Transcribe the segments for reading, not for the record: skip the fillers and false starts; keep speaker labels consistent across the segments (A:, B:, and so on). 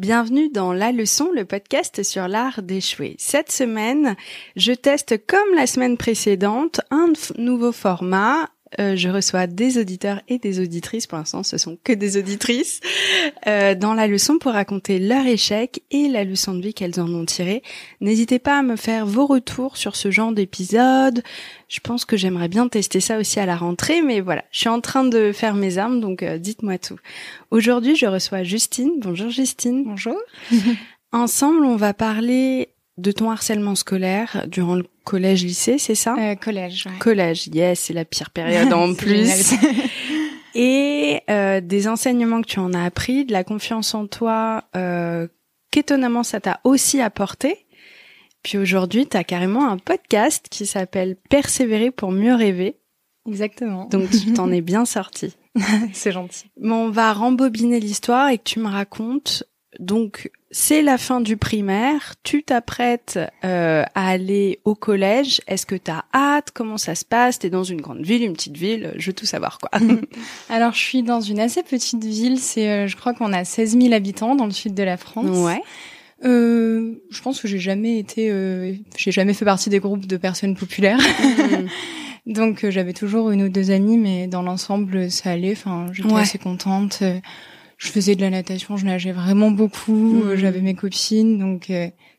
A: Bienvenue dans La Leçon, le podcast sur l'art d'échouer. Cette semaine, je teste comme la semaine précédente un nouveau format. Je reçois des auditeurs et des auditrices, pour l'instant ce sont que des auditrices, dans La Leçon pour raconter leur échec et la leçon de vie qu'elles en ont tirée. N'hésitez pas à me faire vos retours sur ce genre d'épisode. Je pense que j'aimerais bien tester ça aussi à la rentrée, mais voilà, je suis en train de faire mes armes, donc dites-moi tout. Aujourd'hui, je reçois Justine. Bonjour Justine.
B: Bonjour.
A: Ensemble, on va parler de ton harcèlement scolaire durant le collège-lycée, c'est ça ?
B: Collège, ouais.
A: Collège, yes, c'est la pire période en plus. Et des enseignements que tu en as appris, de la confiance en toi, qu'étonnamment ça t'a aussi apporté. Puis aujourd'hui, t'as carrément un podcast qui s'appelle « Persévérer pour mieux rêver ».
B: Exactement.
A: Donc tu t'en es bien sorti.
B: C'est gentil.
A: Mais on va rembobiner l'histoire et que tu me racontes. Donc, c'est la fin du primaire, tu t'apprêtes à aller au collège. Est-ce que t'as hâte ? Comment ça se passe ? T'es dans une grande ville, une petite ville ? Je veux tout savoir, quoi.
B: Alors, je suis dans une assez petite ville. Je crois qu'on a 16 000 habitants dans le sud de la France.
A: Ouais.
B: Je pense que j'ai jamais fait partie des groupes de personnes populaires. Donc, j'avais toujours une ou deux amies, mais dans l'ensemble, ça allait. Enfin, j'étais assez contente. Je faisais de la natation, je nageais vraiment beaucoup, j'avais mes copines, donc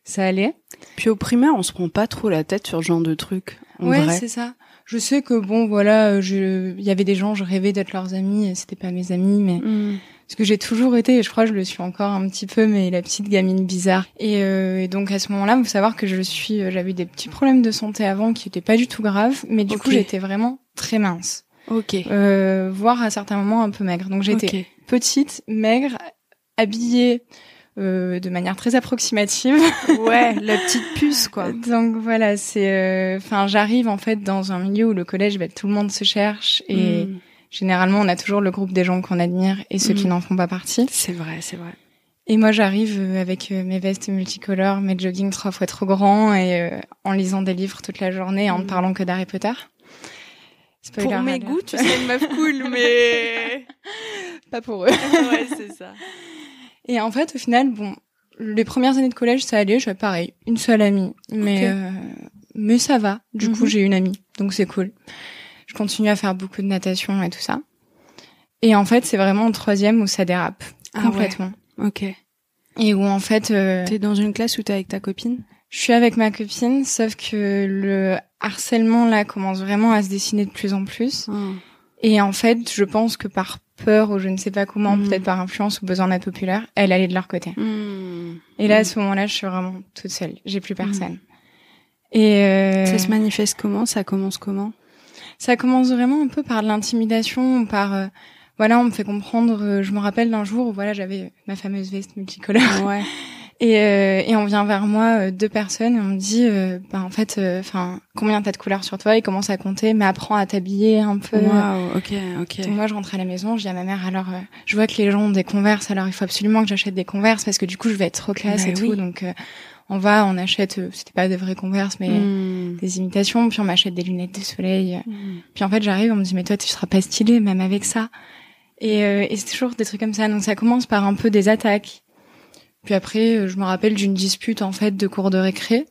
B: ça allait.
A: Puis au primaire, on se prend pas trop la tête sur ce genre de trucs.
B: Ouais, c'est ça. Je sais que bon, voilà, il y avait des gens, je rêvais d'être leurs amis, et c'était pas mes amis, mais parce que j'ai toujours été, et je crois que je le suis encore un petit peu, mais la petite gamine bizarre. Et donc à ce moment-là, il faut savoir que j'avais eu des petits problèmes de santé avant qui étaient pas du tout graves, mais du coup j'étais vraiment très mince.
A: Ok.
B: Voire à certains moments un peu maigre. Donc j'étais petite, maigre, habillée de manière très approximative.
A: Ouais, la petite puce, quoi.
B: Donc voilà, j'arrive en fait dans un milieu où le collège, tout le monde se cherche et généralement on a toujours le groupe des gens qu'on admire et ceux qui n'en font pas partie.
A: C'est vrai, c'est vrai.
B: Et moi j'arrive avec mes vestes multicolores, mes joggings 3 fois trop grands et en lisant des livres toute la journée et en ne parlant que d'Harry Potter.
A: Spoiler pour mes goûts, tu sais, une meuf cool, mais
B: pas pour eux.
A: Ouais, c'est ça.
B: Et en fait, au final, les premières années de collège, ça allait. J'avais pareil, une seule amie, mais ça va. Du coup, j'ai une amie, donc c'est cool. Je continue à faire beaucoup de natation et tout ça. Et en fait, c'est vraiment en troisième où ça dérape complètement.
A: Ouais. Ok.
B: Et où en fait,
A: t'es dans une classe où t'es avec ta copine ?
B: Je suis avec ma copine, sauf que le harcèlement là commence vraiment à se dessiner de plus en plus. Et en fait, je pense que par peur ou je ne sais pas comment, peut-être par influence ou besoin d'être populaire, elle allait de leur côté. Et là, à ce moment-là, je suis vraiment toute seule. J'ai plus personne. Et
A: ça se manifeste comment ? Ça commence comment ?
B: Ça commence vraiment un peu par de l'intimidation, par on me fait comprendre. Je me rappelle d'un jour où j'avais ma fameuse veste multicolore. Ouais. Et on vient vers moi 2 personnes et on me dit combien t'as de couleurs sur toi, ils commencent à compter, mais apprends à t'habiller un peu.
A: Waouh, ok.
B: Donc moi je rentre à la maison, je dis à ma mère alors je vois que les gens ont des Converse, alors il faut absolument que j'achète des Converse parce que du coup je vais être trop classe tout, donc on achète, c'était pas des vrais Converse mais des imitations, puis on m'achète des lunettes de soleil. Puis en fait j'arrive, on me dit mais toi tu seras pas stylée même avec ça. Et c'est toujours des trucs comme ça, donc ça commence par un peu des attaques. Puis après, je me rappelle d'une dispute en fait de cours de récré,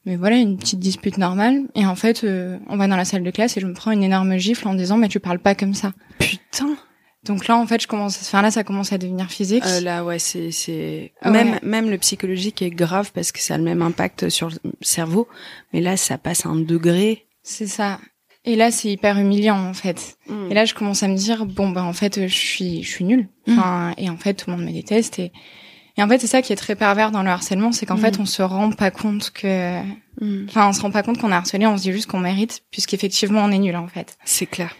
B: mais voilà, une petite dispute normale. Et en fait, on va dans la salle de classe et je me prends une énorme gifle en disant mais tu parles pas comme ça.
A: Putain.
B: Donc là en fait, ça commence à devenir physique.
A: Là ouais, c'est même le psychologique est grave parce que ça a le même impact sur le cerveau, mais là ça passe à un degré.
B: C'est ça. Et là c'est hyper humiliant en fait. Et là je commence à me dire en fait je suis nulle. Et en fait tout le monde me déteste et en fait, c'est ça qui est très pervers dans le harcèlement, c'est qu'en fait, on se rend pas compte on se rend pas compte qu'on est harcelé, on se dit juste qu'on mérite, puisqu'effectivement, on est nul, en fait.
A: C'est clair.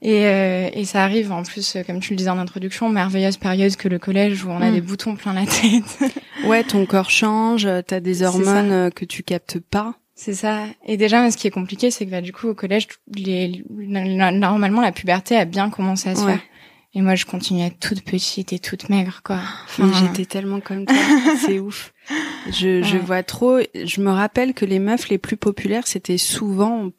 B: Et ça arrive, en plus, comme tu le disais en introduction, merveilleuse période que le collège, où on a des boutons plein la tête.
A: Ouais, ton corps change, t'as des hormones que tu captes pas.
B: C'est ça. Et déjà, ce qui est compliqué, c'est que, du coup, au collège, normalement, la puberté a bien commencé à se faire. Et moi, je continuais toute petite et toute maigre, quoi.
A: Mais j'étais tellement comme toi, c'est ouf. Je vois trop. Je me rappelle que les meufs les plus populaires, c'était souvent,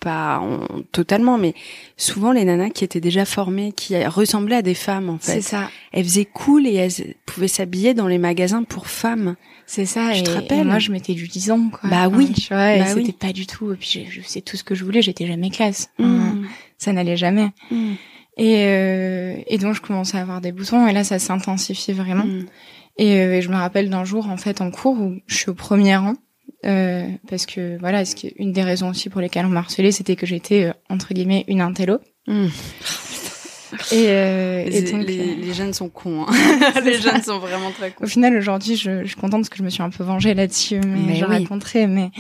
A: totalement, mais souvent les nanas qui étaient déjà formées, qui ressemblaient à des femmes, en fait.
B: C'est ça.
A: Elles faisaient cool et elles pouvaient s'habiller dans les magasins pour femmes.
B: C'est ça.
A: Je te rappelle.
B: Et moi, je mettais du 10 ans, quoi.
A: Bah oui.
B: Tu vois, et c'était pas du tout. Et puis, je faisais tout ce que je voulais. J'étais jamais classe. Ça n'allait jamais. Et donc, je commençais à avoir des boutons. Et là, ça s'intensifie vraiment. Et je me rappelle d'un jour, en fait, en cours, où je suis au premier rang. Parce que, voilà, une des raisons aussi pour lesquelles on m'a harcelée, c'était que j'étais, entre guillemets, une intello. Et donc,
A: les jeunes sont cons, hein. Les jeunes sont vraiment très cons.
B: Au final, aujourd'hui, je suis contente parce que je me suis un peu vengée là-dessus, mais je raconterai. Mais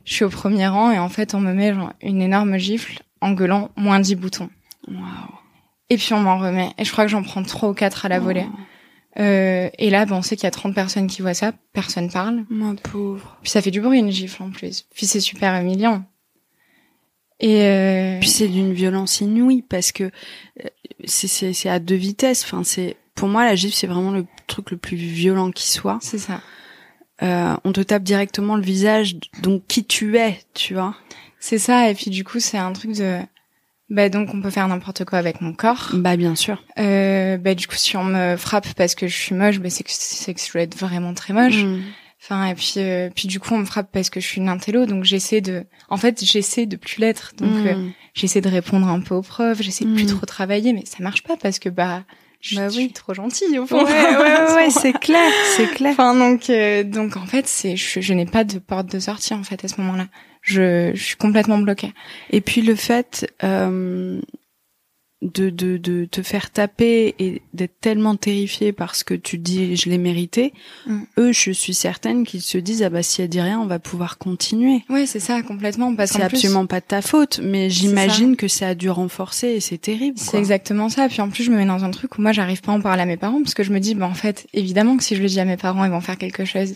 B: je suis au premier rang et en fait, on me met genre une énorme gifle en gueulant moins 10 boutons.
A: Waouh.
B: Et puis on m'en remet. Et je crois que j'en prends 3 ou 4 à la volée. Et là, on sait qu'il y a 30 personnes qui voient ça. Personne parle.
A: Ma pauvre.
B: Puis ça fait du bruit, une gifle en plus. Puis c'est super humiliant. Et
A: puis c'est d'une violence inouïe parce que c'est à 2 vitesses. Enfin, pour moi la gifle c'est vraiment le truc le plus violent qui soit.
B: C'est ça.
A: On te tape directement le visage, donc qui tu es, tu vois.
B: C'est ça. Et puis du coup c'est un truc de donc on peut faire n'importe quoi avec mon corps.
A: Bah bien sûr.
B: Du coup si on me frappe parce que je suis moche, c'est que je dois être vraiment très moche. Enfin et puis du coup on me frappe parce que je suis une intello, donc j'essaie de plus l'être, donc j'essaie de répondre un peu aux profs, j'essaie de plus trop travailler, mais ça marche pas parce que je suis trop gentille au fond.
A: Ouais, c'est clair.
B: Enfin donc en fait je n'ai pas de porte de sortie en fait à ce moment-là. Je suis complètement bloquée.
A: Et puis le fait de te faire taper et d'être tellement terrifiée parce que tu dis je l'ai mérité, eux je suis certaine qu'ils se disent si elle dit rien on va pouvoir continuer.
B: Ouais, c'est ça complètement, parce
A: c'est absolument pas de ta faute, mais j'imagine que ça a dû renforcer et c'est terrible.
B: C'est exactement ça. Puis en plus je me mets dans un truc où moi j'arrive pas à en parler à mes parents parce que je me dis en fait évidemment que si je le dis à mes parents ils vont faire quelque chose.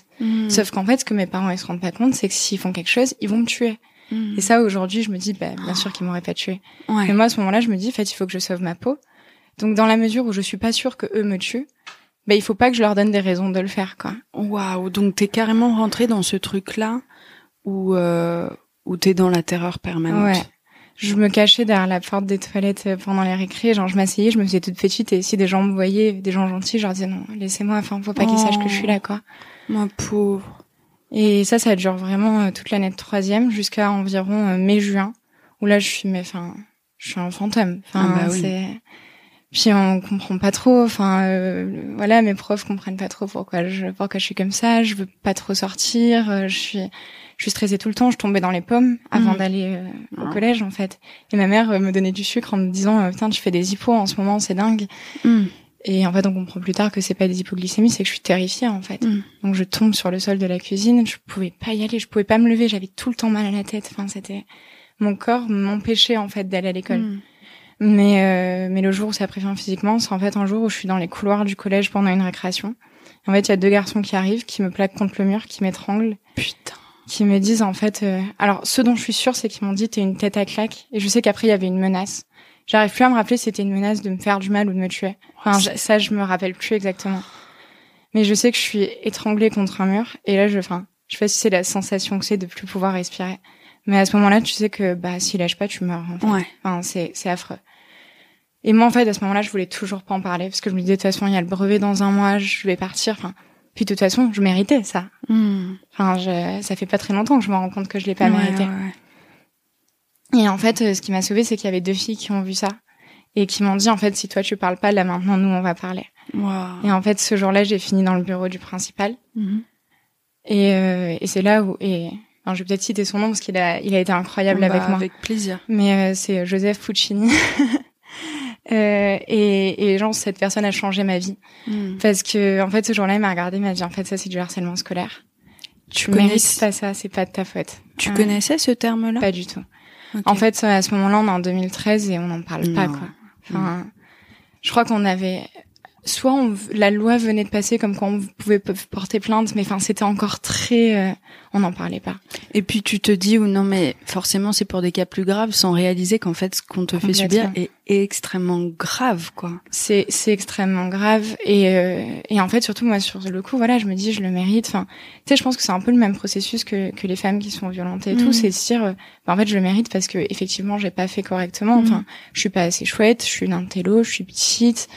B: Sauf qu'en fait ce que mes parents ils se rendent pas compte c'est que s'ils font quelque chose ils vont me tuer. Et ça, aujourd'hui, je me dis, bien sûr qu'ils m'auraient pas tué. Ouais. Mais moi, à ce moment-là, je me dis, en fait, il faut que je sauve ma peau. Donc, dans la mesure où je suis pas sûre que eux me tuent, il faut pas que je leur donne des raisons de le faire, quoi.
A: Waouh. Donc, t'es carrément rentrée dans ce truc-là où t'es dans la terreur permanente.
B: Ouais. Je me cachais derrière la porte des toilettes pendant les récrés. Genre, je m'asseyais, je me faisais toute petite. Et si des gens me voyaient, des gens gentils, je leur disais, non, laissez-moi, faut pas qu'ils sachent que je suis là, quoi.
A: Ma pauvre.
B: Et ça dure vraiment toute l'année de 3e jusqu'à environ mai-juin, où là je suis un fantôme.
A: Oui.
B: Puis on comprend pas trop. Mes profs comprennent pas trop pourquoi je suis comme ça. Je veux pas trop sortir. Je suis stressée tout le temps. Je tombais dans les pommes avant d'aller au collège en fait. Et ma mère me donnait du sucre en me disant putain tu fais des hypos en ce moment, c'est dingue. Et en fait, on comprend plus tard que c'est pas des hypoglycémies, c'est que je suis terrifiée, en fait. Donc, je tombe sur le sol de la cuisine, je pouvais pas y aller, je pouvais pas me lever, j'avais tout le temps mal à la tête. Enfin, mon corps m'empêchait, en fait, d'aller à l'école. Mais le jour où ça a pris fin physiquement, c'est en fait un jour où je suis dans les couloirs du collège pendant une récréation. En fait, il y a 2 garçons qui arrivent, qui me plaquent contre le mur, qui m'étranglent.
A: Putain.
B: Qui me disent, en fait, alors, ce dont je suis sûre, c'est qu'ils m'ont dit, t'es une tête à claque. Et je sais qu'après, il y avait une menace. J'arrive plus à me rappeler si c'était une menace de me faire du mal ou de me tuer. Ça, je me rappelle plus exactement. Mais je sais que je suis étranglée contre un mur. Et là, je sais pas si c'est la sensation que c'est de plus pouvoir respirer. Mais à ce moment-là, tu sais que, s'il lâche pas, tu meurs, en fait.
A: Ouais.
B: Enfin, c'est affreux. Et moi, en fait, à ce moment-là, je voulais toujours pas en parler. Parce que je me disais, de toute façon, il y a le brevet dans 1 mois, je vais partir. Puis de toute façon, je méritais ça. Ça fait pas très longtemps que je me rends compte que je l'ai pas mérité. Ouais. Et en fait, ce qui m'a sauvée, c'est qu'il y avait 2 filles qui ont vu ça et qui m'ont dit, en fait, si toi tu parles pas, là maintenant, nous, on va parler.
A: Wow.
B: Et en fait, ce jour-là, j'ai fini dans le bureau du principal. Et c'est là où... je vais peut-être citer son nom parce qu'il a été incroyable avec moi.
A: Avec plaisir.
B: Mais c'est Joseph Puccini. Et cette personne a changé ma vie. Parce que, en fait, ce jour-là, il m'a regardé, il m'a dit, en fait, ça, c'est du harcèlement scolaire. Tu mérites pas ça, c'est pas de ta faute.
A: Tu connaissais ce terme-là?
B: Pas du tout. Okay. En fait, à ce moment-là, on est en 2013 et on n'en parle pas, quoi. Je crois qu'on avait soit la loi venait de passer comme quoi on pouvait porter plainte, mais enfin c'était encore très, on n'en parlait pas.
A: Et puis tu te dis ou non mais forcément c'est pour des cas plus graves, sans réaliser qu'en fait ce qu'on te fait subir est extrêmement grave, quoi.
B: C'est extrêmement grave et en fait surtout moi sur le coup voilà je me dis je le mérite. Enfin tu sais je pense que c'est un peu le même processus que les femmes qui sont violentées et tout, c'est de se dire en fait je le mérite parce que effectivement j'ai pas fait correctement. Enfin je suis pas assez chouette, je suis une intello, je suis petite.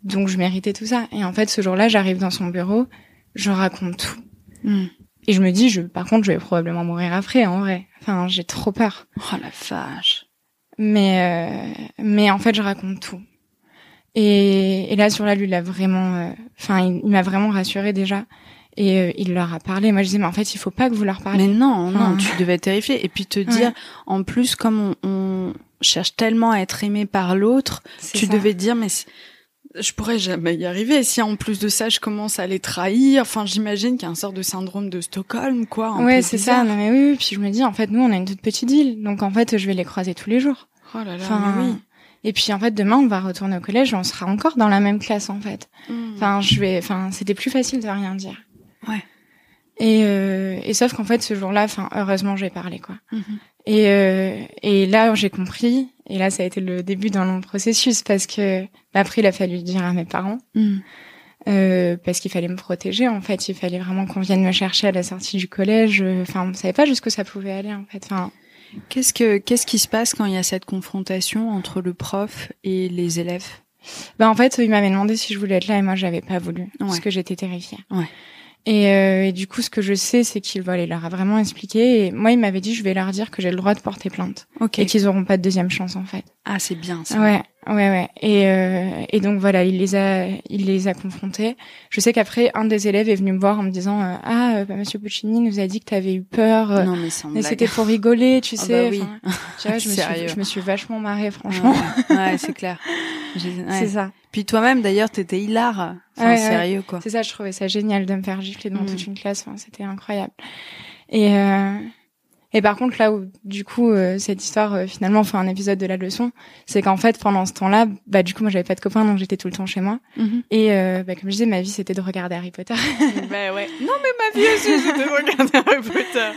B: Donc je méritais tout ça. Et en fait, ce jour-là, j'arrive dans son bureau, je raconte tout. Et je me dis, par contre, je vais probablement mourir après, en vrai. Enfin, j'ai trop peur.
A: Oh la vache.
B: Mais en fait, je raconte tout. Et là, sur là, lui, il a vraiment, il m'a vraiment rassurée déjà. Et il leur a parlé. Moi, je disais, mais en fait, il faut pas que vous leur parliez.
A: Mais non, tu devais être terrifiée. Et puis te dire, en plus, comme on cherche tellement à être aimé par l'autre, tu devais dire, mais je pourrais jamais y arriver. Si en plus de ça, je commence à les trahir, enfin, j'imagine qu'il y a un sort de syndrome de Stockholm, quoi.
B: Ouais, c'est ça. Non, mais oui. Puis je me dis, en fait, nous, on a une toute petite ville. Donc, en fait, je vais les croiser tous les jours.
A: Oh là là, mais oui.
B: Et puis, en fait, demain, on va retourner au collège et on sera encore dans la même classe, en fait. C'était plus facile de rien dire.
A: Ouais.
B: Et sauf qu'en fait, ce jour-là, heureusement, j'ai parlé, quoi. Et là, j'ai compris. Et là, ça a été le début d'un long processus parce que après, il a fallu dire à mes parents. Parce qu'il fallait me protéger, en fait. Il fallait vraiment qu'on vienne me chercher à la sortie du collège. On savait pas jusqu'où ça pouvait aller, en fait.
A: Qu'est-ce qui se passe quand il y a cette confrontation entre le prof et les élèves?
B: En fait, il m'avait demandé si je voulais être là et moi, j'avais pas voulu. Parce que j'étais terrifiée.
A: Ouais.
B: Et du coup, ce que je sais, c'est qu'il leur a vraiment expliqué. Et moi, il m'avait dit, je vais leur dire que j'ai le droit de porter plainte. Et qu'ils auront pas de deuxième chance, en fait.
A: Ah, c'est bien, ça.
B: Ouais. Et donc, voilà, il les a confrontés. Je sais qu'après, un des élèves est venu me voir en me disant, Monsieur Puccini nous a dit que t'avais eu peur.
A: Non, mais sans blague.
B: C'était pour rigoler, tu sais.
A: Oui.
B: Tu vois, je me suis vachement marrée, franchement.
A: Ouais, c'est clair.
B: C'est ça.
A: Puis toi-même, d'ailleurs, t'étais hilar. Enfin, sérieux, quoi.
B: C'est ça, je trouvais ça génial de me faire gifler devant toute une classe. C'était incroyable. Et par contre, là où, du coup, cette histoire, finalement, fait un épisode de la leçon, c'est qu'en fait, pendant ce temps-là, du coup, moi, j'avais pas de copains, donc j'étais tout le temps chez moi. Et, comme je disais, ma vie, c'était de regarder Harry Potter.
A: Ouais. Non, mais ma vie aussi, c'était de regarder Harry Potter.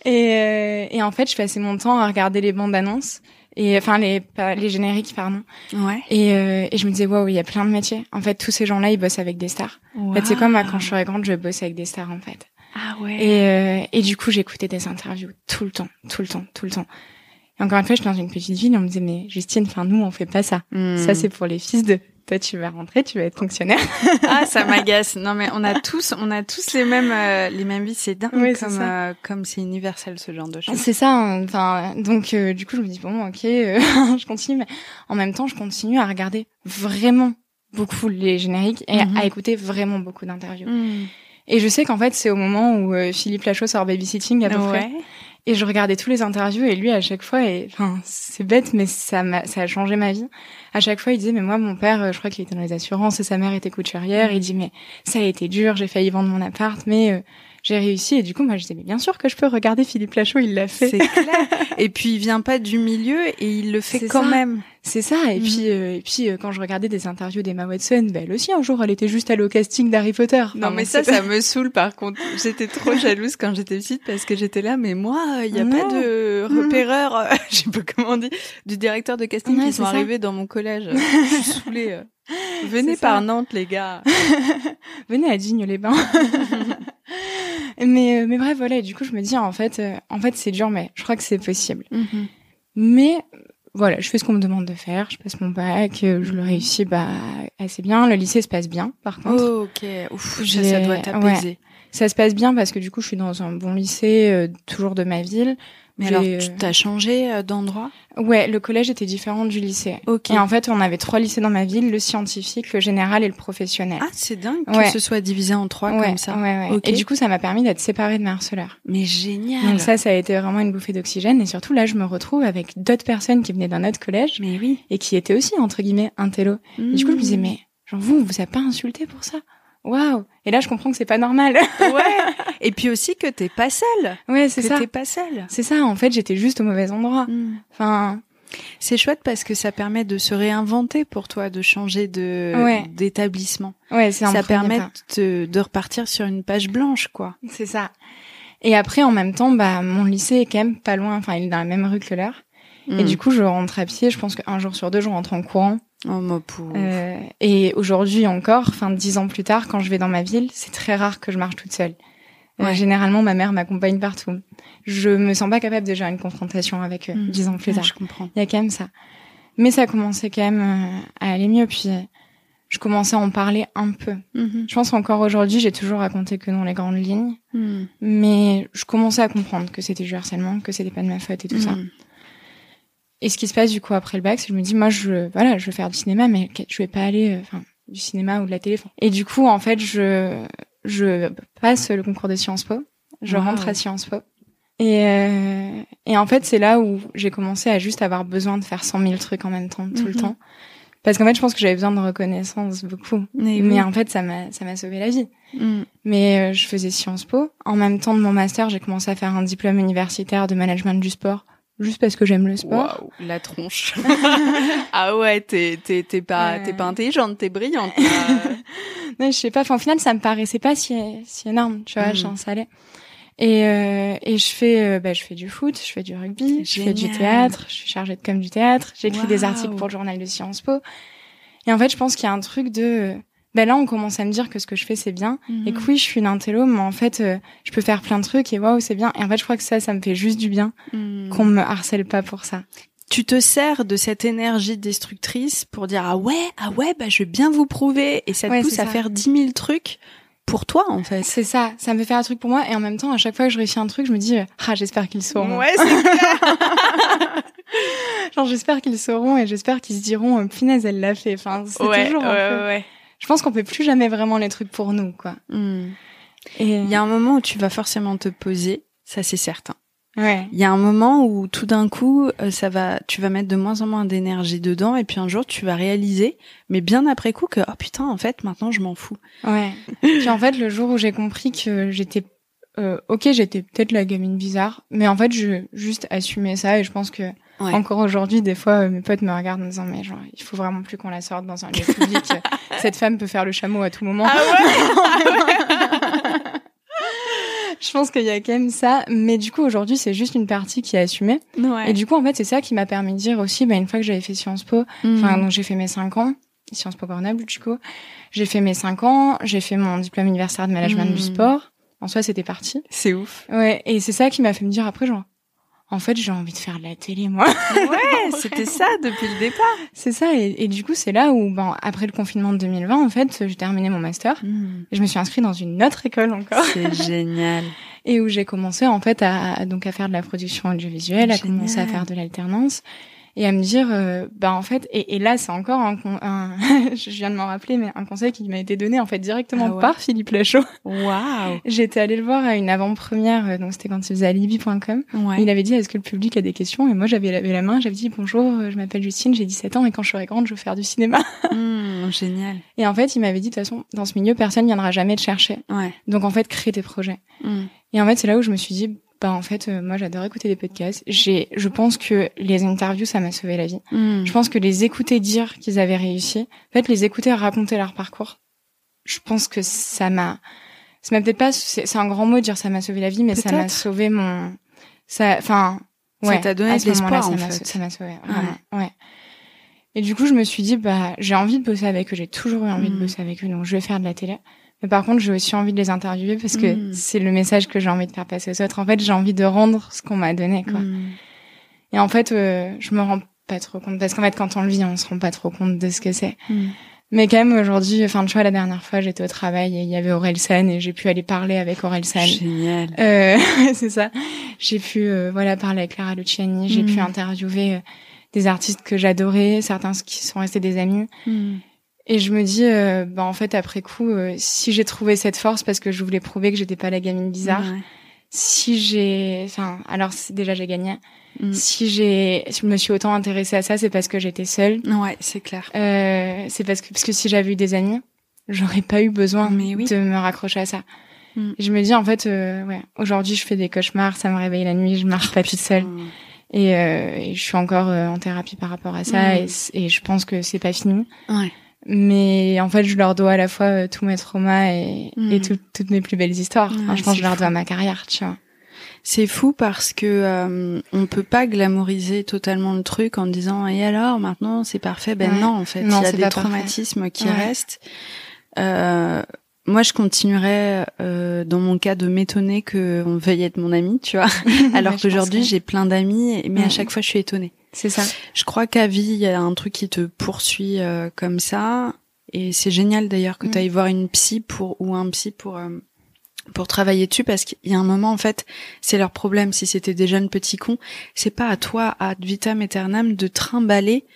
B: Et en fait, je passais mon temps à regarder les bandes annonces. Et, les génériques, pardon.
A: Ouais.
B: Et je me disais, waouh, il y a plein de métiers. En fait, tous ces gens-là, ils bossent avec des stars. Wow. En fait, c'est comme, quand je serai grande, je vais bosser avec des stars, en fait.
A: Ah ouais.
B: Et du coup, j'écoutais des interviews tout le temps. Et encore une fois, j'étais dans une petite ville, et on me disait, mais Justine, nous, on fait pas ça. Ça, c'est pour les fils de... Toi, tu vas rentrer, tu vas être fonctionnaire.
A: Ah, ça m'agace. Non, mais on a tous les mêmes vies. C'est dingue. Oui, comme c'est universel, ce genre de choses.
B: C'est ça. Donc, du coup, je me dis, bon, ok, je continue. Mais en même temps, je continue à regarder vraiment beaucoup les génériques et à écouter vraiment beaucoup d'interviews. Et je sais qu'en fait, c'est au moment où Philippe Lachaud sort Babysitting à peu près. Et je regardais tous les interviews et lui, à chaque fois, c'est bête, mais ça a changé ma vie. À chaque fois, il disait, mais moi, mon père, je crois qu'il était dans les assurances et sa mère était couturière. Il dit, mais ça a été dur, j'ai failli vendre mon appart, mais j'ai réussi. Et du coup, moi, je disais, mais bien sûr que je peux regarder Philippe Lachaud, il l'a fait.
A: C'est clair. Et puis, il vient pas du milieu et il le fait quand même.
B: C'est ça. Et puis, quand je regardais des interviews d'Emma Watson, elle aussi, un jour, elle était juste allée au casting d'Harry Potter.
A: Non, mais ça me saoule, par contre. J'étais trop jalouse quand j'étais petite parce que j'étais là, mais moi, il y a pas de repéreurs, je sais pas comment on dit, du directeur de casting qui sont arrivés dans mon collège. Je suis saoulée. Venez par Nantes, les gars.
B: Venez à Digne-les-Bains. Mais bref, voilà. Et du coup, je me dis, en fait, c'est dur, mais je crois que c'est possible. Mais, voilà, je fais ce qu'on me demande de faire. Je passe mon bac, je le réussis, assez bien. Le lycée se passe bien, par contre.
A: Oh, ok. Ouf, ça doit t'apaiser.
B: Ouais. Ça se passe bien parce que du coup, je suis dans un bon lycée, toujours de ma ville.
A: Mais alors, tu t'as changé d'endroit?
B: Ouais, le collège était différent du lycée.
A: Ok.
B: Et en fait, on avait 3 lycées dans ma ville, le scientifique, le général et le professionnel.
A: Ah, c'est dingue que ce soit divisé en 3 comme ça.
B: Ouais. Okay. Et du coup, ça m'a permis d'être séparée de mes harceleurs.
A: Mais génial.
B: Donc ça a été vraiment une bouffée d'oxygène. Et surtout, là, je me retrouve avec d'autres personnes qui venaient d'un autre collège.
A: Mais oui.
B: Et qui étaient aussi, entre guillemets, intello. Et du coup, je me disais, mais genre, vous a pas insulté pour ça? Waouh! Et là, je comprends que c'est pas normal.
A: Ouais. Et puis aussi que t'es pas seule.
B: Ouais, c'est ça.
A: Que t'es pas seule.
B: C'est ça. En fait, j'étais juste au mauvais endroit.
A: C'est chouette parce que ça permet de se réinventer pour toi, de changer d'établissement.
B: Ouais, c'est
A: ça permet de repartir sur une page blanche, quoi.
B: C'est ça. Et après, en même temps, mon lycée est quand même pas loin. Enfin, il est dans la même rue que le leur. Et du coup, je rentre à pied. Je pense qu'un jour sur deux, je rentre en courant.
A: Oh, ma pauvre.
B: Et aujourd'hui encore, 10 ans plus tard, quand je vais dans ma ville, c'est très rare que je marche toute seule. Généralement, ma mère m'accompagne partout. Je me sens pas capable de gérer une confrontation avec eux 10 ans plus tard.
A: Je comprends.
B: Il y a quand même ça. Mais ça commençait quand même à aller mieux. Puis, je commençais à en parler un peu. Je pense qu'encore aujourd'hui, j'ai toujours raconté que dans les grandes lignes. Mais je commençais à comprendre que c'était du harcèlement, que c'était pas de ma faute et tout ça. Et ce qui se passe du coup après le bac, c'est que je me dis, moi, je veux faire du cinéma, mais je vais pas aller, du cinéma ou de la télé. Et du coup, en fait, je passe le concours de Sciences Po. Je rentre à Sciences Po. Et en fait, c'est là où j'ai commencé à juste avoir besoin de faire 100 000 trucs en même temps, tout le temps. Parce qu'en fait, je pense que j'avais besoin de reconnaissance beaucoup. Mais en fait, ça m'a sauvé la vie. Mais je faisais Sciences Po. En même temps de mon master, j'ai commencé à faire un diplôme universitaire de management du sport. Juste parce que j'aime le sport.
A: Waouh, la tronche. Ah ouais, t'es pas intelligente, t'es brillante.
B: Non, je sais pas. Au final, ça me paraissait pas si énorme, tu vois, ça allait. Et je fais du foot, je fais du rugby, je fais du théâtre, je suis chargée de com du théâtre, j'écris des articles pour le journal de Sciences Po. Et en fait, je pense qu'il y a un truc de là, on commence à me dire que ce que je fais, c'est bien. Et que oui, je suis une intello, mais en fait, je peux faire plein de trucs et waouh, c'est bien. Et en fait, je crois que ça me fait juste du bien qu'on me harcèle pas pour ça.
A: Tu te sers de cette énergie destructrice pour dire ah ouais, je vais bien vous prouver. Et ça te pousse à faire 10 000 trucs pour toi, en fait.
B: C'est ça. Ça me fait faire un truc pour moi. Et en même temps, à chaque fois que je réussis un truc, je me dis j'espère qu'ils sauront.
A: Ouais, c'est clair.
B: Genre, j'espère qu'ils sauront et j'espère qu'ils se diront punaise, elle l'a fait. Enfin, c'est toujours un peu...
A: Ouais.
B: Je pense qu'on fait plus jamais vraiment les trucs pour nous, quoi.
A: Et il y a un moment où tu vas forcément te poser, ça c'est certain.
B: Ouais.
A: Il y a un moment où tout d'un coup, tu vas mettre de moins en moins d'énergie dedans, et puis un jour tu vas réaliser, mais bien après coup, que oh putain, en fait, maintenant je m'en fous.
B: Ouais. Puis en fait, le jour où j'ai compris que j'étais j'étais peut-être la gamine bizarre, mais en fait, je juste assumé ça, et je pense que encore aujourd'hui, des fois, mes potes me regardent en me disant, mais genre, il faut vraiment plus qu'on la sorte dans un lieu public. Cette femme peut faire le chameau à tout moment.
A: Ah ouais.
B: Je pense qu'il y a quand même ça. Mais du coup, aujourd'hui, c'est juste une partie qui est assumée.
A: Ouais.
B: Et du coup, en fait, c'est ça qui m'a permis de dire aussi, une fois que j'avais fait Sciences Po, donc j'ai fait mes 5 ans, Sciences Po Grenoble, du coup, j'ai fait mes 5 ans, j'ai fait mon diplôme universitaire de management du sport. En soi, c'était parti.
A: C'est ouf.
B: Ouais. Et c'est ça qui m'a fait me dire après, genre, en fait, j'ai envie de faire de la télé, moi.
A: Ouais, c'était ça depuis le départ.
B: C'est ça. Et du coup, c'est là où, après le confinement de 2020, en fait, j'ai terminé mon master. Et je me suis inscrite dans une autre école encore.
A: C'est génial.
B: Et où j'ai commencé, en fait, à faire de la production audiovisuelle, à commencer à faire de l'alternance. Et à me dire, en fait, et là, c'est encore je viens de m'en rappeler, mais un conseil qui m'a été donné, en fait, directement par Philippe Lachaud.
A: Waouh!
B: J'étais allée le voir à une avant-première, donc c'était quand il faisait alibi.com. Ouais. Il avait dit, est-ce que le public a des questions? Et moi, j'avais levé la main, j'avais dit, bonjour, je m'appelle Justine, j'ai 17 ans, et quand je serai grande, je veux faire du cinéma.
A: Génial.
B: Et en fait, il m'avait dit, de toute façon, dans ce milieu, personne viendra jamais te chercher.
A: Ouais.
B: Donc, en fait, crée tes projets. Et en fait, c'est là où je me suis dit, en fait, moi, j'adore écouter des podcasts. Je pense que les interviews, ça m'a sauvé la vie. Je pense que les écouter dire qu'ils avaient réussi, en fait, les écouter raconter leur parcours, je pense que ça m'a peut-être pas, c'est un grand mot de dire ça m'a sauvé la vie, mais ça m'a sauvé ça t'a donné de l'espoir, en fait. Ça m'a sauvé, vraiment. Ouais. Et du coup, je me suis dit, j'ai envie de bosser avec eux, j'ai toujours eu envie de bosser avec eux, donc je vais faire de la télé. Mais par contre, j'ai aussi envie de les interviewer parce que c'est le message que j'ai envie de faire passer aux autres. En fait, j'ai envie de rendre ce qu'on m'a donné, quoi. Et en fait, je me rends pas trop compte parce qu'en fait, quand on le vit, on se rend pas trop compte de ce que c'est. Mais quand même, aujourd'hui, tu vois, la dernière fois, j'étais au travail et il y avait Orelsan et j'ai pu aller parler avec Orelsan.
A: Génial.
B: C'est ça. J'ai pu, parler avec Clara Luciani. J'ai pu interviewer des artistes que j'adorais, certains qui sont restés des amis. Et je me dis, en fait, après coup, si j'ai trouvé cette force parce que je voulais prouver que j'étais pas la gamine bizarre, alors déjà j'ai gagné. Si je me suis autant intéressée à ça, c'est parce que j'étais seule.
A: Ouais, c'est clair.
B: C'est parce que si j'avais eu des amis, j'aurais pas eu besoin de me raccrocher à ça. Et je me dis, en fait, aujourd'hui, je fais des cauchemars, ça me réveille la nuit, je marche pas toute seule. Et je suis encore en thérapie par rapport à ça, et je pense que c'est pas fini.
A: Ouais.
B: Mais en fait, je leur dois à la fois tous mes traumas et toutes mes plus belles histoires. Enfin, je pense que je leur dois ma carrière, tu vois.
A: C'est fou parce que on peut pas glamouriser totalement le truc en disant et alors maintenant c'est parfait. Non, en fait, il y a des traumatismes qui restent. Moi, je continuerais dans mon cas de m'étonner que on veuille être mon ami, tu vois. Alors qu'aujourd'hui, j'ai plein d'amis, mais à chaque fois, je suis étonnée.
B: C'est ça.
A: Je crois qu'à vie, il y a un truc qui te poursuit comme ça, et c'est génial d'ailleurs que tu ailles voir une psy ou un psy pour travailler dessus, parce qu'il y a un moment, en fait, c'est leur problème. Si c'était des jeunes petits cons, c'est pas à toi, ad vitam aeternam, de trimballer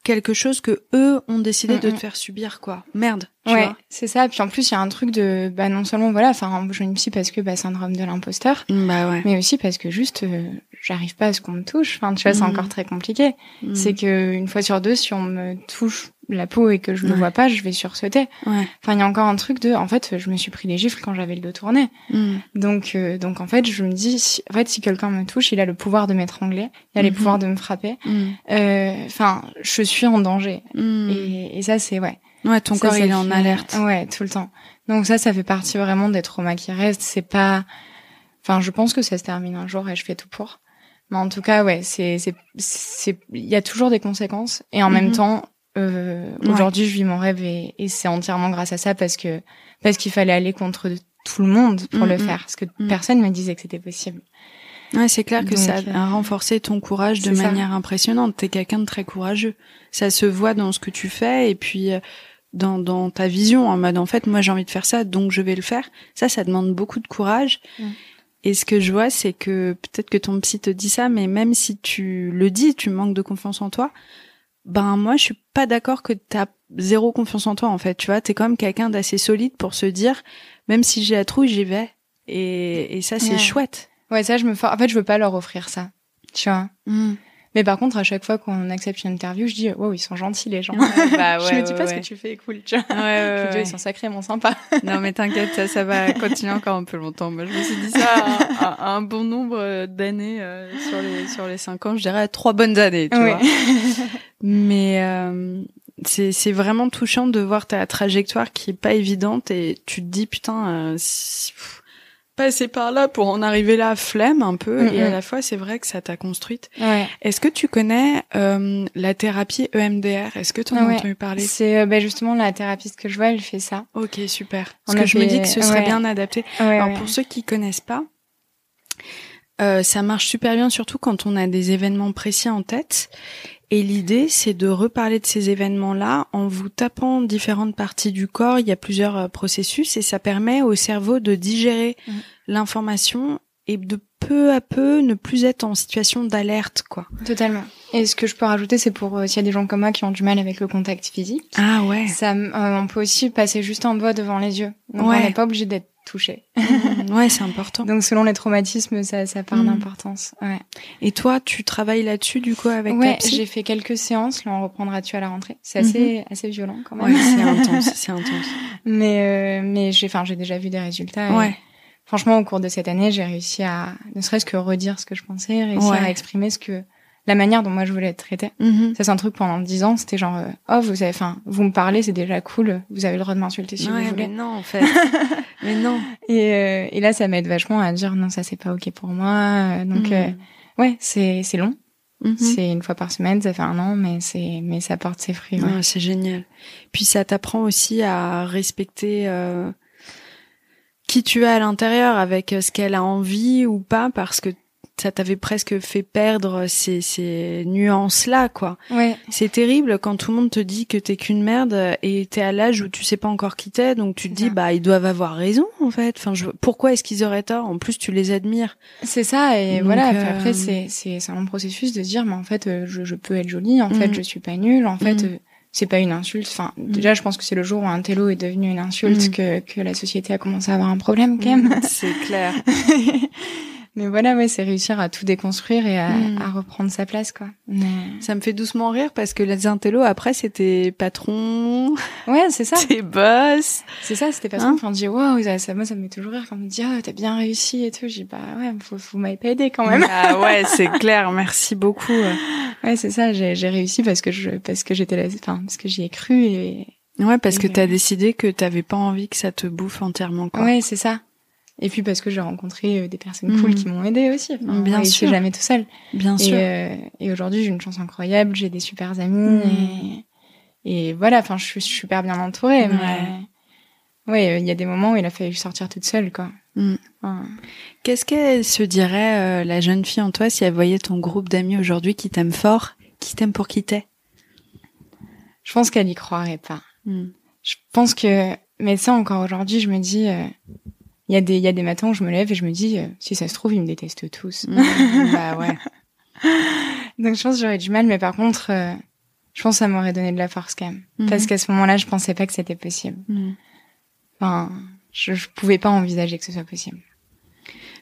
A: quelque chose que eux ont décidé de te faire subir, quoi. Merde. Tu vois,
B: c'est ça. Puis en plus, il y a un truc de, non seulement, je une psy parce que, syndrome de l'imposteur. Mais aussi parce que juste, j'arrive pas à ce qu'on me touche. Enfin, tu vois, c'est encore très compliqué. C'est que, une fois sur deux, si on me touche la peau et que je le vois pas, je vais sursauter. Enfin, il y a encore un truc de, en fait, je me suis pris des gifles quand j'avais le dos tourné. Donc, en fait, je me dis, si quelqu'un me touche, il a le pouvoir de m'étrangler, il a le pouvoir de me frapper. Enfin, je suis en danger. Et ça, c'est,
A: Ouais, ton corps, il est en alerte.
B: Ouais, tout le temps. Donc ça fait partie vraiment des traumas qui restent. C'est pas, je pense que ça se termine un jour et je fais tout pour. Mais en tout cas, il y a toujours des conséquences. Et en même temps, aujourd'hui, je vis mon rêve et c'est entièrement grâce à ça parce qu'il fallait aller contre tout le monde pour le faire. Parce que personne me disait que c'était possible.
A: Ouais, c'est clair que ça a renforcé ton courage de manière impressionnante. T'es quelqu'un de très courageux. Ça se voit dans ce que tu fais et puis dans ta vision, en mode en fait, moi j'ai envie de faire ça, donc je vais le faire. Ça demande beaucoup de courage. Et ce que je vois, c'est que peut-être que ton psy te dit ça, mais même si tu le dis, tu manques de confiance en toi, moi je suis pas d'accord que t'as zéro confiance en toi, en fait. Tu vois, t'es quand même quelqu'un d'assez solide pour se dire, même si j'ai la trouille, j'y vais. Et ça, c'est chouette.
B: Ouais, ça, en fait, je veux pas leur offrir ça. Tu vois. Mais par contre, à chaque fois qu'on accepte une interview, je dis, wow, ils sont gentils, les gens. Je me dis pas ce que tu fais est cool, tu vois. Je me dis, ils sont sacrément sympas.
A: Non, mais t'inquiète, ça va continuer encore un peu longtemps. Moi, je me suis dit ça à un bon nombre d'années, sur les 5 ans, je dirais 3 bonnes années, tu vois. Mais, c'est vraiment touchant de voir ta trajectoire qui est pas évidente et tu te dis, putain, passer par là pour en arriver là, flemme un peu, et à la fois c'est vrai que ça t'a construite. Est-ce que tu connais la thérapie EMDR? Est-ce que tu en as entendu parler?
B: C'est justement la thérapeute que je vois, elle fait ça.
A: Ok, super. Parce que je me dis que ce serait bien adapté. Alors pour ceux qui connaissent pas, ça marche super bien, surtout quand on a des événements précis en tête. Et l'idée, c'est de reparler de ces événements-là en vous tapant différentes parties du corps. Il y a plusieurs processus et ça permet au cerveau de digérer l'information et de peu à peu ne plus être en situation d'alerte, quoi.
B: Totalement. Et ce que je peux rajouter, c'est pour s'il y a des gens comme moi qui ont du mal avec le contact physique.
A: Ah ouais.
B: Ça, on peut aussi passer juste un doigt devant les yeux. Donc on n'est pas obligé d'être touché.
A: Ouais, c'est important.
B: Donc selon les traumatismes, ça part d'importance. Ouais.
A: Et toi, tu travailles là-dessus du coup avec ta psy?
B: J'ai fait quelques séances. Là, on reprendra dessus à la rentrée. C'est assez violent quand même.
A: Ouais, c'est intense.
B: Mais j'ai déjà vu des résultats. Ouais. Franchement, au cours de cette année, j'ai réussi à ne serait-ce que redire ce que je pensais, réussir à exprimer la manière dont moi je voulais être traitée. Ça, c'est un truc pendant 10 ans, c'était genre, vous me parlez, c'est déjà cool, vous avez le droit de m'insulter si vous voulez.
A: Mais non, en fait. Mais non.
B: Et là, ça m'aide vachement à dire, non, ça c'est pas ok pour moi. Donc, c'est long. C'est une fois par semaine, ça fait 1 an, mais ça porte ses fruits. Ouais.
A: C'est génial. Puis ça t'apprend aussi à respecter, qui tu es à l'intérieur avec ce qu'elle a envie ou pas, parce que ça t'avait presque fait perdre ces nuances-là, quoi.
B: Ouais.
A: C'est terrible quand tout le monde te dit que t'es qu'une merde et t'es à l'âge où tu sais pas encore qui t'es, donc tu te dis, ils doivent avoir raison, en fait. Enfin, pourquoi est-ce qu'ils auraient tort? En plus, tu les admires.
B: C'est ça, et donc, voilà. Après, c'est un long processus de se dire, mais en fait, je peux être jolie, en fait, je suis pas nulle, en fait, c'est pas une insulte. Enfin, déjà, je pense que c'est le jour où un télo est devenu une insulte que la société a commencé à avoir un problème, quand même.
A: C'est clair.
B: Mais voilà, ouais, c'est réussir à tout déconstruire et à reprendre sa place, quoi. Mais...
A: Ça me fait doucement rire parce que les intellos, après, c'était patron.
B: Ouais, c'est ça.
A: C'était boss.
B: C'est ça, c'était patron. Enfin, on dit, waouh, ça me fait toujours rire quand on me dit, t'as bien réussi et tout. Je dis, bah ouais, vous m'avez pas aidé quand même.
A: Ah ouais, c'est clair. Merci beaucoup.
B: Ouais, c'est ça. J'ai réussi parce que j'étais là, enfin, parce que j'y ai cru et...
A: Ouais, parce que t'as décidé que t'avais pas envie que ça te bouffe entièrement, quoi.
B: Ouais, c'est ça. Et puis parce que j'ai rencontré des personnes cool qui m'ont aidé aussi. Enfin,
A: bien sûr.
B: Je suis jamais tout seul.
A: Bien sûr.
B: Et aujourd'hui, j'ai une chance incroyable. J'ai des super amis et voilà. Enfin, je suis super bien entourée. Ouais. Mais ouais, il y a des moments où il a fallu sortir toute seule, quoi. Enfin...
A: Qu'est-ce qu'elle se dirait, la jeune fille en toi, si elle voyait ton groupe d'amis aujourd'hui qui t'aiment fort, qui t'aiment pour qui t'es?
B: Je pense qu'elle y croirait pas. Je pense que, mais ça encore aujourd'hui, je me dis. Il y a des matins où je me lève et je me dis, si ça se trouve, ils me détestent tous.
A: Bah ouais.
B: Donc je pense que j'aurais du mal, mais par contre, je pense que ça m'aurait donné de la force quand même. Parce qu'à ce moment-là, je pensais pas que c'était possible. Enfin, je pouvais pas envisager que ce soit possible.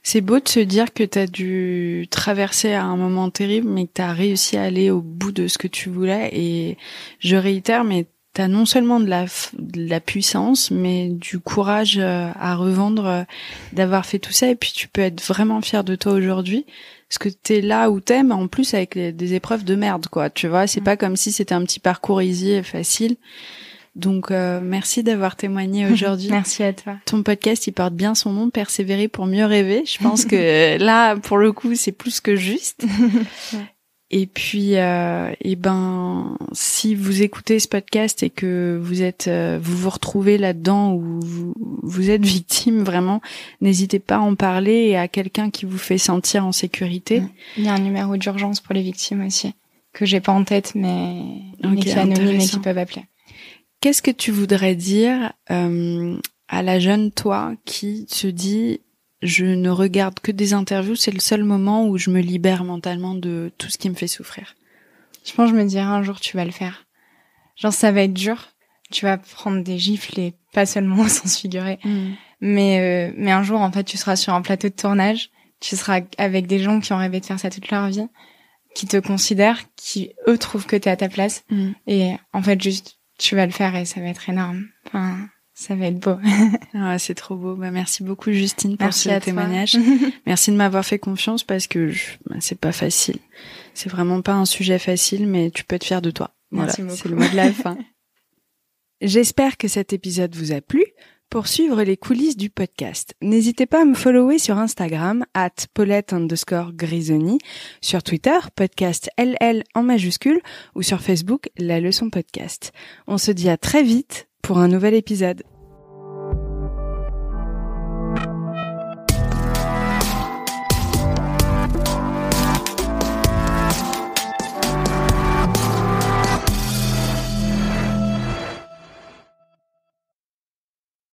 A: C'est beau de se dire que t'as dû traverser un moment terrible, mais que t'as réussi à aller au bout de ce que tu voulais. Et je réitère, mais t'as non seulement de la puissance, mais du courage à revendre, d'avoir fait tout ça. Et puis tu peux être vraiment fier de toi aujourd'hui, parce que t'es là où t'es, mais en plus avec des épreuves de merde, quoi. Tu vois, c'est pas comme si c'était un petit parcours easy et facile. Donc merci d'avoir témoigné aujourd'hui.
B: Merci à toi.
A: Ton podcast, il porte bien son nom, Persévérer pour mieux rêver. Je pense que là, pour le coup, c'est plus que juste. Et puis, si vous écoutez ce podcast et que vous vous retrouvez là-dedans ou vous êtes victime vraiment, n'hésitez pas à en parler et à quelqu'un qui vous fait sentir en sécurité.
B: Il y a un numéro d'urgence pour les victimes aussi, que j'ai pas en tête, mais qui est anonyme et qui peuvent appeler.
A: Qu'est-ce que tu voudrais dire à la jeune toi qui se dit je ne regarde que des interviews, c'est le seul moment où je me libère mentalement de tout ce qui me fait souffrir?
B: Je pense que je me dirais un jour tu vas le faire. Genre ça va être dur, tu vas prendre des gifles et pas seulement au sens figuré. Mais un jour en fait tu seras sur un plateau de tournage, tu seras avec des gens qui ont rêvé de faire ça toute leur vie, qui te considèrent, qui eux trouvent que t'es à ta place et en fait juste tu vas le faire et ça va être énorme. Enfin, ça va être beau.
A: Ouais, c'est trop beau. Bah, merci beaucoup Justine pour ce
B: à
A: témoignage. Merci de m'avoir fait confiance parce que c'est pas facile. C'est vraiment pas un sujet facile, mais tu peux être fière de toi.
B: Merci
A: voilà,
B: beaucoup.
A: C'est le mot de la fin. J'espère que cet épisode vous a plu. Pour suivre les coulisses du podcast, n'hésitez pas à me follower sur Instagram @Paulette_Grisoni, sur Twitter, podcast LL en majuscule, ou sur Facebook, La Leçon Podcast. On se dit à très vite pour un nouvel épisode.